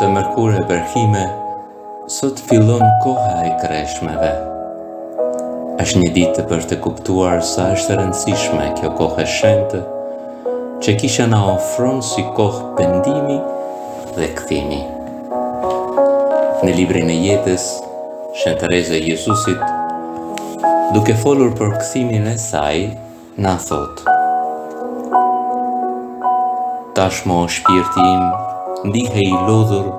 Është mërkur e bërhime, sot fillon koha e kreshmeve. Është një ditë për të kuptuar sa është rëndësishme kjo kohë e shenjtë, që kisha na ofron si kohë pendimi dhe kthimi. Në librin e jetës, Shën Tereza e Jezusit, duke folur për kthimin e saj, na thot: tashmo shpirti im ndihe i lodhur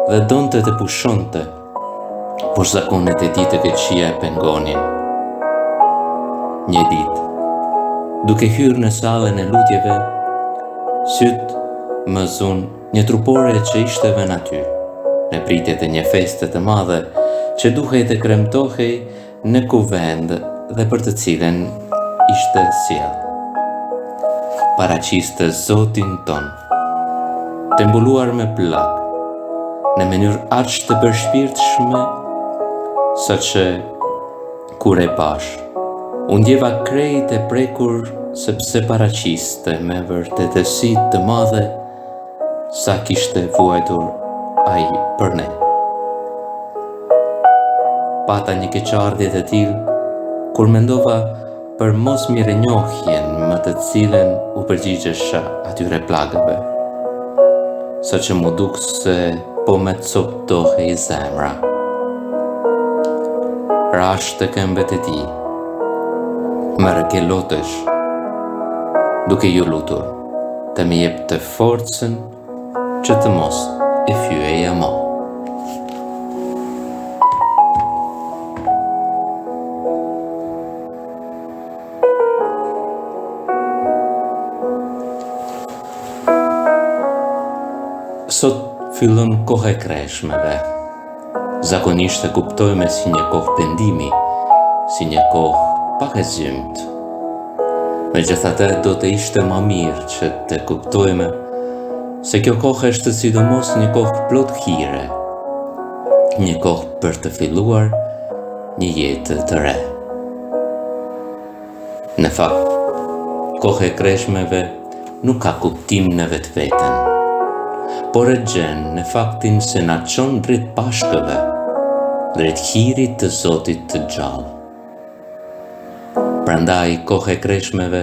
dhe donte të pushonte, por zakonet e tij të keqia e pengonin. Një ditë, duke hyrë në sallën e lutjeve, syt më zun një trupore që ishte vënë aty, në pritje të një feste të madhe që duhej të kremtohej në kuvend dhe për të cilën ishte sjell. Paraqiste Zotin ton, të mbuluar me plak, në mënyrë aq të përshpirtshme, saqë kur e pash, u ndjeva krejt e prekur, sepse paraqiste me vërtetësi të madhe sa kishte vuajtur ai për ne. Pata një keqardhje të tillë kur mendova për mos mirënjohjen më të cilën u përgjigjesha atyre plagëve, saqë mu duk se po me coptohej zemra. Rash të këmbët e tij, më rëkelotesh, duke ju lutur të më jep të forcën që të mos e fyeja më. Sot fillon kohë e kreshmeve. Zakonisht e kuptojme si një kohë pendimi, si një kohë pak e zymt. Megjithatë, do të ishte më mirë që të kuptojme se kjo kohë është sidomos një kohë plot hire, një kohë për të filluar një jetë të re. Në fakt, kohë e kreshmeve nuk ka kuptim në vetveten, por e gjen në faktin se na çon drejt pashkëve, drejt hirit të Zotit të gjallë. Prandaj kohë e kreshmeve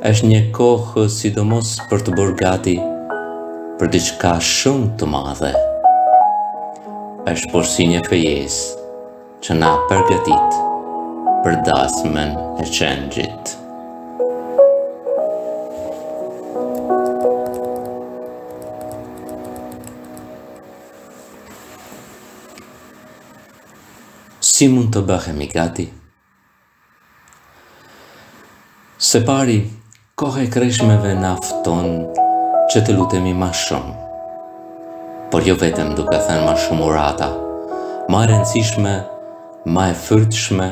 është një kohë sidomos për të bërë gati për diçka shumë të madhe. Është por si një fejesë që na përgatit për dasmën e çengjit. Si mund të bëhemi gati? Së pari, kohë e kreshmeve na fton që të lutemi ma shumë, por jo vetëm duke thënë ma shumë urata. Ma e rëndësishme, ma e fërtshme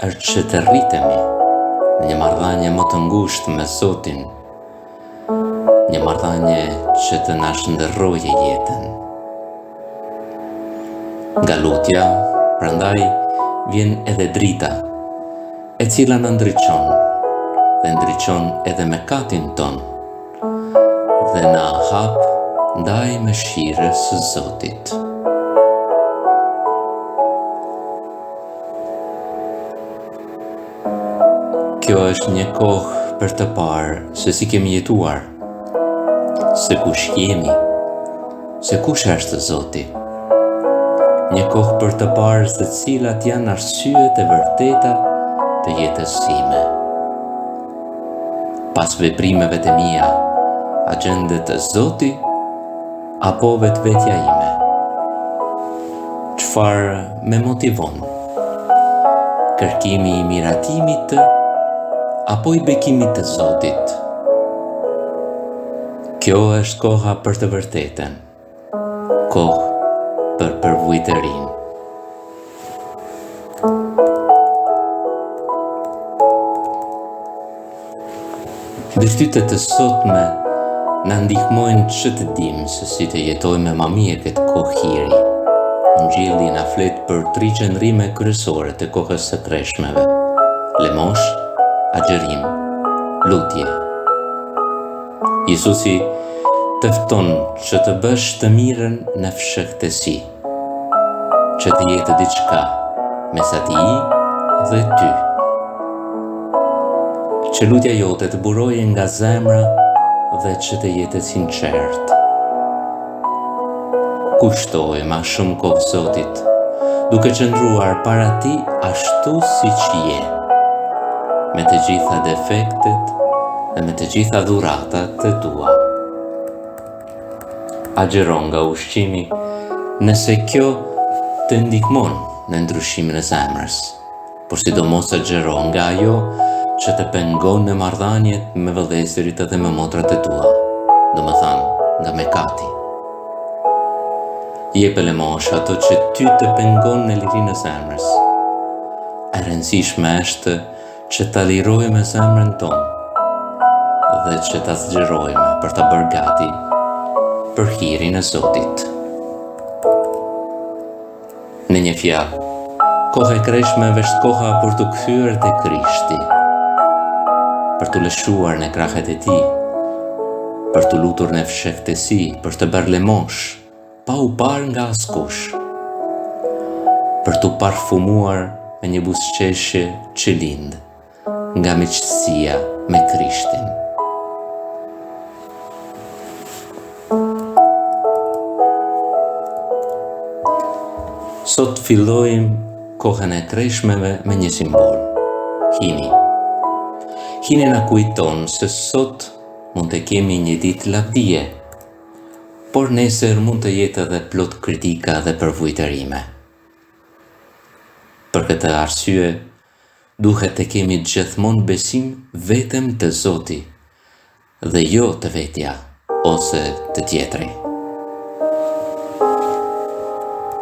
është që të rritemi në një marrëdhënie më të ngushtë me Zotin, një marrëdhënie që të na shndërrojë jetën. Nga lutja, prandaj, vjen edhe drita, e cila në ndriçon, dhe ndriçon edhe mëkatin ton, dhe na hap ndaj mëshirës së Zotit. Kjo është një kohë për të parë se si kemi jetuar, se kush jemi, se kush është Zoti. Një kohë për të parë se cilat janë arsyet e vërteta të jetës time. Pas veprimeve të mia, a gjendet Zoti apo vetvetja ime? Çfarë më motivon? Kërkimi i miratimit apo i bekimit të Zotit? Kjo është koha për të vërtetën, kohë për përvujtërinë. Virtytet të sotme na ndihmojnë që të dimë se si të jetojmë më mirë këtë kohë hiri. Injilli na flet për 3 qëndrime kryesore të kohës së kreshmeve: lëmosh, agjerim, lutje. Jezusi Tefton që të bësh të mirën në fshehtësi, që të jetë diçka mes atij dhe ty, që lutja jote të burojë nga zemra dhe që të jetë sinqert. Kushtoje ma shumë kohë Zotit, duke qëndruar para ti ashtu siç je, me të gjitha defektet dhe me të gjitha dhuratat e tua. Agjeron nga ushqimi nëse kjo të ndihmon në ndryshimin e zemrës, por sidomos agjeron nga ajo që të pengon në marrëdhëniet me vëllezërit dhe me motrat e tua, domethënë nga mëkati. Jep elemosh ato që ty të pengon në lirinë e zemrës. E rëndësishme është që ta lirojmë zemrën tonë dhe që ta zgjerojmë për ta bërë gati për hirin e Zotit. Në një fjalë, koha e kreshmeve është koha për të kthyer te Krishti, për të lëshuar në krahët e tij, për të lutur në fshehtësi, për të bërë lemosh, pa u parë nga askush, për të parfumuar me një buzëqeshje që lind nga miqësia me Krishtin. Sot fillojmë kohën e kreshmeve me një simbol, hini. Hini na kujton se sot mund të kemi një ditë lavdije, por nesër mund të jetë edhe plot kritika dhe përvujtërime. Për këtë arsye, duhet të kemi gjithmonë besim vetëm te Zoti dhe jo te vetja ose te tjetri.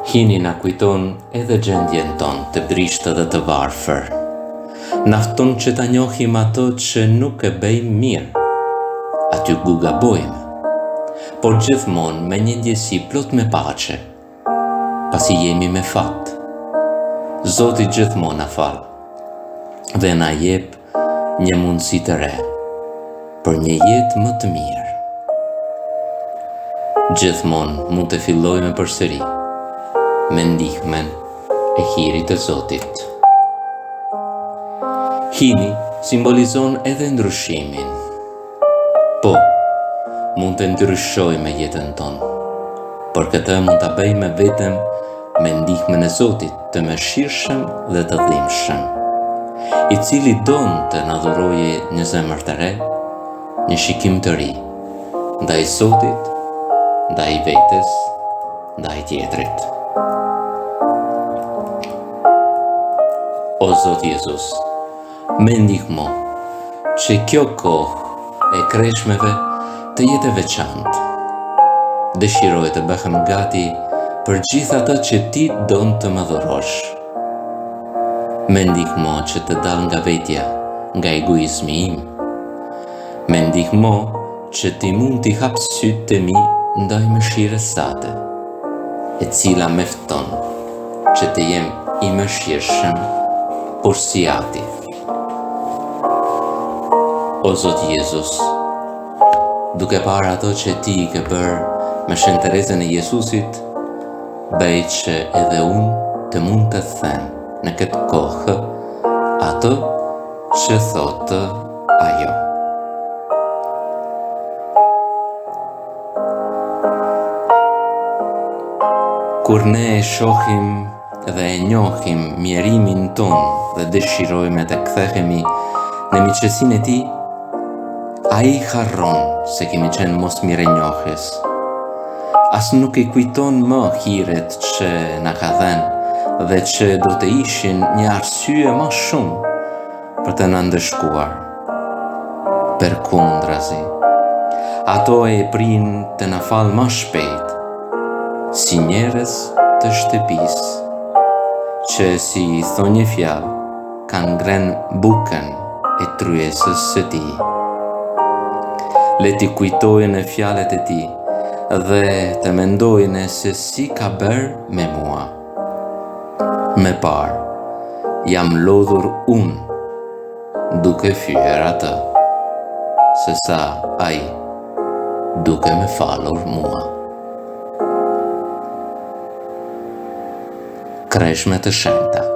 Hini na kujton edhe gjendjen tonë të brishtë dhe të varfër. Nafton që ta njohim ato që nuk e bëjmë mirë, aty ku gabojmë, por gjithmonë me një ndjesi plot me paqe, pasi jemi me fat. Zoti gjithmonë na fal dhe na jep një mundësi të re për një jetë më të mirë. Gjithmonë mund të fillojmë përsëri me ndihmën e hirit të Zotit. Hini simbolizon edhe ndryshimin. Po, mund të ndryshojmë jetën tonë, por këtë mund ta bëjmë vetëm me ndihmën e Zotit të mëshirshëm dhe të dhimbshëm, i cili don të na dhurojë një zemër të re, një shikim të ri, ndaj Zotit, ndaj vetes, ndaj tjetrit. O Zot Jezus, me ndihmo që kjo kohë e kreshmeve të jetë e veçantë. Dëshiroj të bëhem gati për gjithë ato që ti don të më dhurosh. Me ndihmo që të dal nga vetja, nga egoizmi im. Me ndihmo që ti mund t'i hap sytë të mi ndaj mëshirës sate, e cila mefton që të jem i mëshirshëm, por si ati. O Zot Jezus, duke parë ato që ti i ke bërë me Shën Terezën e Jezusit, bëj që edhe unë të mund të them në këtë kohë ato që thotë ajo. Kur ne e shohim dhe e njohim mjerimin ton dhe dëshirojmë të kthehemi në miqësinë e tij, ai harron se kemi qenë mos mirënjohës. As nuk i kujton më hiret që na ka dhënë dhe që do të ishin një arsye më shumë për të na ndëshkuar. Përkundrazi, ato e prin të na falë më shpejt, si njerëz të shtëpisë, që si i thonë një fjalë, kanë ngrenë bukën e tryesës së tij. Le t'i kujtojnë fjalët e tij dhe të mendojnë se si ka bërë me mua. Me parë, jam lodhur unë, duke fyer atë, se sa ai duke me falur mua. Kreshme të shenjta.